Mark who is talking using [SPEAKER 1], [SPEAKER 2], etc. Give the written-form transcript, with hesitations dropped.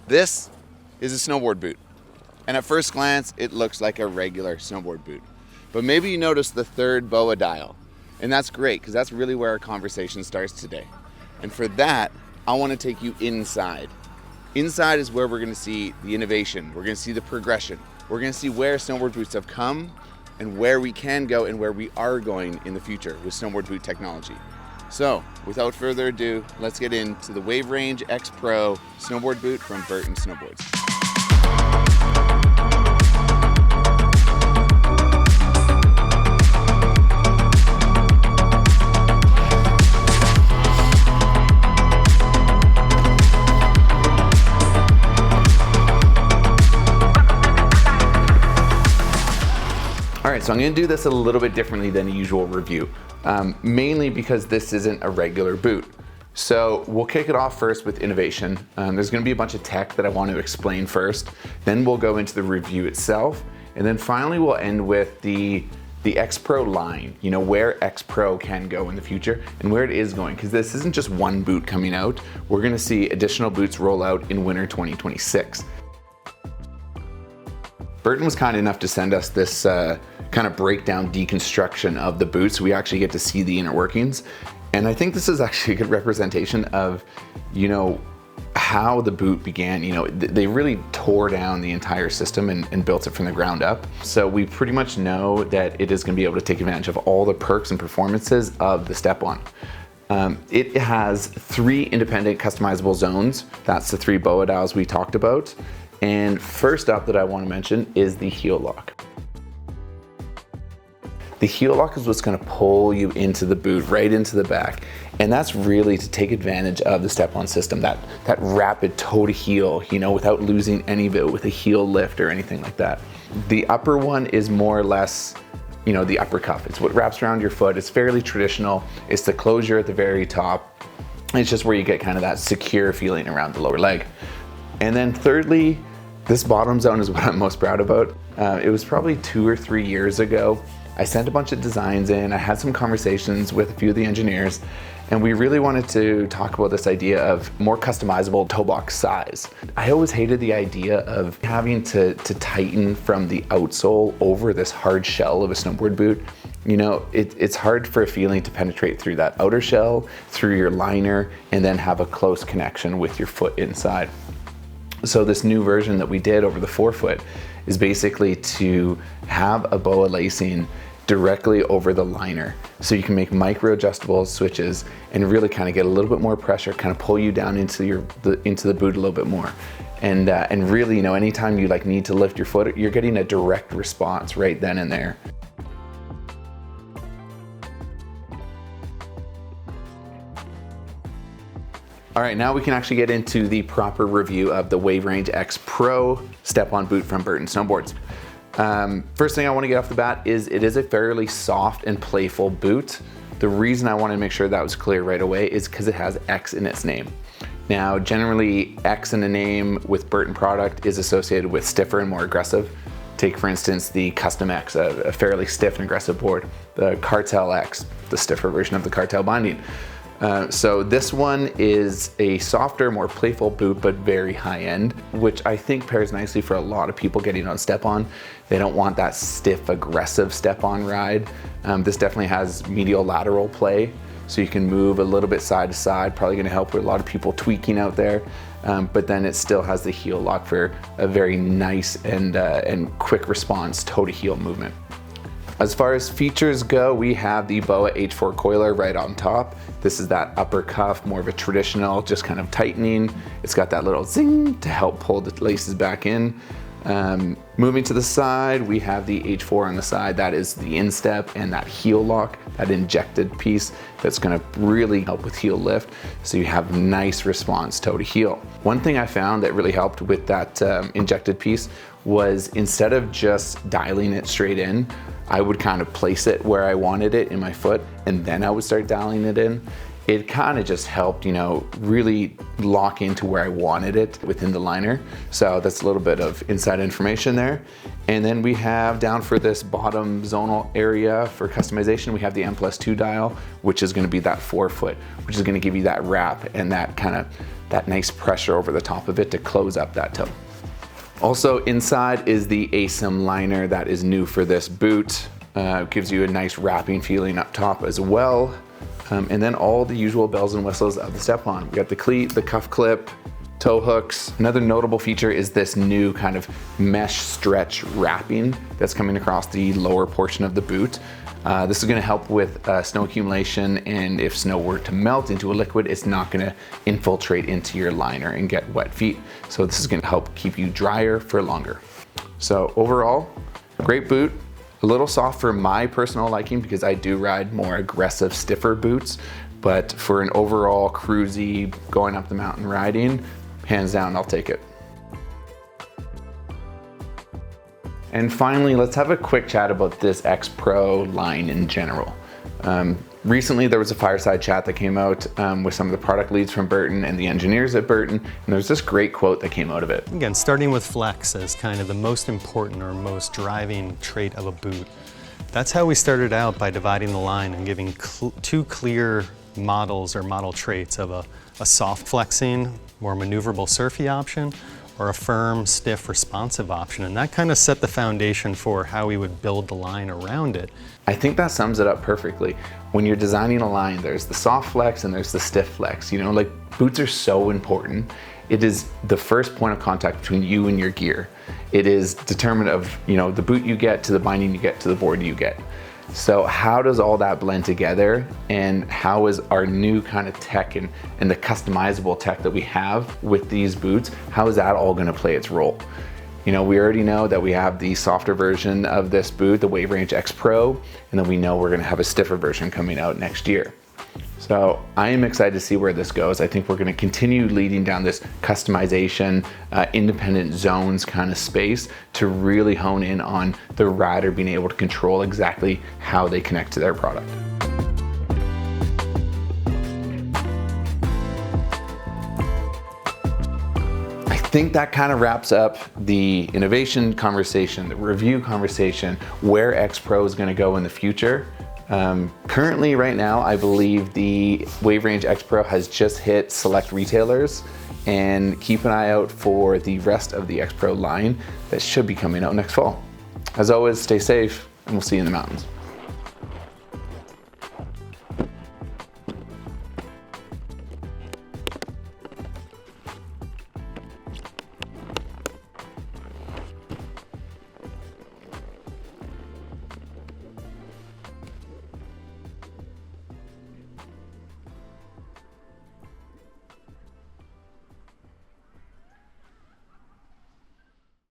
[SPEAKER 1] This is a snowboard boot. And at first glance, it looks like a regular snowboard boot. But maybe you notice the third BOA dial. And that's great, because that's really where our conversation starts today. And for that, I want to take you inside. Inside is where we're going to see the innovation. We're going to see the progression. We're going to see where snowboard boots have come and where we can go and where we are going in the future with snowboard boot technology. So, without further ado, let's get into the Waverange X-PRO snowboard boot from Burton Snowboards. All right, so I'm gonna do this a little bit differently than a usual review, mainly because this isn't a regular boot. So we'll kick it off first with innovation. There's gonna be a bunch of tech that I want to explain first, then we'll go into the review itself, and then finally we'll end with the X-PRO line, you know, where X-PRO can go in the future and where it is going, because this isn't just one boot coming out. We're gonna see additional boots roll out in winter 2026. Burton was kind enough to send us this kind of breakdown deconstruction of the boots. So we actually get to see the inner workings. And I think this is actually a good representation of, you know, how the boot began. You know, they really tore down the entire system and built it from the ground up. So we pretty much know that it is going to be able to take advantage of all the perks and performances of the StepOn. It has 3 independent customizable zones. That's the 3 BOA dials we talked about. And first up that I want to mention is the heel lock. The heel lock is what's going to pull you into the boot, right into the back. And that's really to take advantage of the StepOn system, that rapid toe to heel, you know, without losing any of it with a heel lift or anything like that. The upper one is more or less, you know, the upper cuff. It's what wraps around your foot. It's fairly traditional. It's the closure at the very top. It's just where you get kind of that secure feeling around the lower leg. And then thirdly, this bottom zone is what I'm most proud about. It was probably 2 or 3 years ago. I sent a bunch of designs in. I had some conversations with a few of the engineers, and we really wanted to talk about this idea of more customizable toe box size. I always hated the idea of having to tighten from the outsole over this hard shell of a snowboard boot. You know, it's hard for a feeling to penetrate through that outer shell, through your liner, and then have a close connection with your foot inside. So this new version that we did over the forefoot is basically to have a BOA lacing directly over the liner. So you can make micro adjustable switches and really kind of get a little bit more pressure, kind of pull you down into the boot a little bit more. And really, you know, anytime you like need to lift your foot, you're getting a direct response right then and there. All right, now we can actually get into the proper review of the Waverange X-PRO StepOn boot from Burton Snowboards. First thing I want to get off the bat is it is a fairly soft and playful boot. The reason I wanted to make sure that was clear right away is because it has X in its name. Now, generally X in a name with Burton product is associated with stiffer and more aggressive. Take for instance the Custom X, a fairly stiff and aggressive board. The Cartel X, the stiffer version of the Cartel binding. So this one is a softer, more playful boot, but very high end, which I think pairs nicely for a lot of people getting on StepOn. They don't want that stiff, aggressive StepOn ride. This definitely has medial lateral play, so you can move a little bit side to side, probably gonna help with a lot of people tweaking out there. But then it still has the heel lock for a very nice and quick response toe to heel movement. As far as features go, we have the BOA H4 coiler right on top. This is that upper cuff, more of a traditional, just kind of tightening. It's got that little zing to help pull the laces back in. Moving to the side, we have the H4 on the side. That is the instep and that heel lock, that injected piece that's gonna really help with heel lift. So you have nice response toe to heel. One thing I found that really helped with that injected piece was instead of just dialing it straight in, I would kind of place it where I wanted it in my foot, and then I would start dialing it in. it kind of just helped, you know, really lock into where I wanted it within the liner. So that's a little bit of inside information there. And then we have down for this bottom zonal area for customization, we have the M+2 dial, which is going to be that 4-foot, which is going to give you that wrap and that kind of that nice pressure over the top of it to close up that toe. Also inside is the ASIM liner that is new for this boot. Gives you a nice wrapping feeling up top as well. And then all the usual bells and whistles of the StepOn. We got the cleat, the cuff clip, toe hooks. Another notable feature is this new kind of mesh stretch wrapping that's coming across the lower portion of the boot. This is going to help with snow accumulation, and if snow were to melt into a liquid, it's not going to infiltrate into your liner and get wet feet. So this is going to help keep you drier for longer. So overall, great boot. A little soft for my personal liking because I do ride more aggressive, stiffer boots, but for an overall cruisy, going up the mountain riding, hands down, I'll take it. And finally, let's have a quick chat about this X-PRO line in general. Recently, there was a fireside chat that came out with some of the product leads from Burton and the engineers at Burton, and there's this great quote that came out of it.
[SPEAKER 2] Again, starting with flex as kind of the most important or most driving trait of a boot. That's how we started out, by dividing the line and giving two clear models or model traits of a soft flexing, more maneuverable surfy option, or a firm, stiff, responsive option. And that kind of set the foundation for how we would build the line around it.
[SPEAKER 1] I think that sums it up perfectly. When you're designing a line, there's the soft flex and there's the stiff flex. You know, like, boots are so important. It is the first point of contact between you and your gear. It is determined of, you know, the boot you get to the binding you get to the board you get. So how does all that blend together, and how is our new kind of tech and the customizable tech that we have with these boots, how is that all gonna play its role? You know, we already know that we have the softer version of this boot, the Waverange X-PRO, and then we know we're gonna have a stiffer version coming out next year. So I am excited to see where this goes. I think we're gonna continue leading down this customization, independent zones kind of space to really hone in on the rider being able to control exactly how they connect to their product. I think that kind of wraps up the innovation conversation, the review conversation, where X-PRO is gonna go in the future. Currently, right now, I believe the Waverange X-PRO has just hit select retailers, and keep an eye out for the rest of the X-PRO line that should be coming out next fall. As always, stay safe, and we'll see you in the mountains.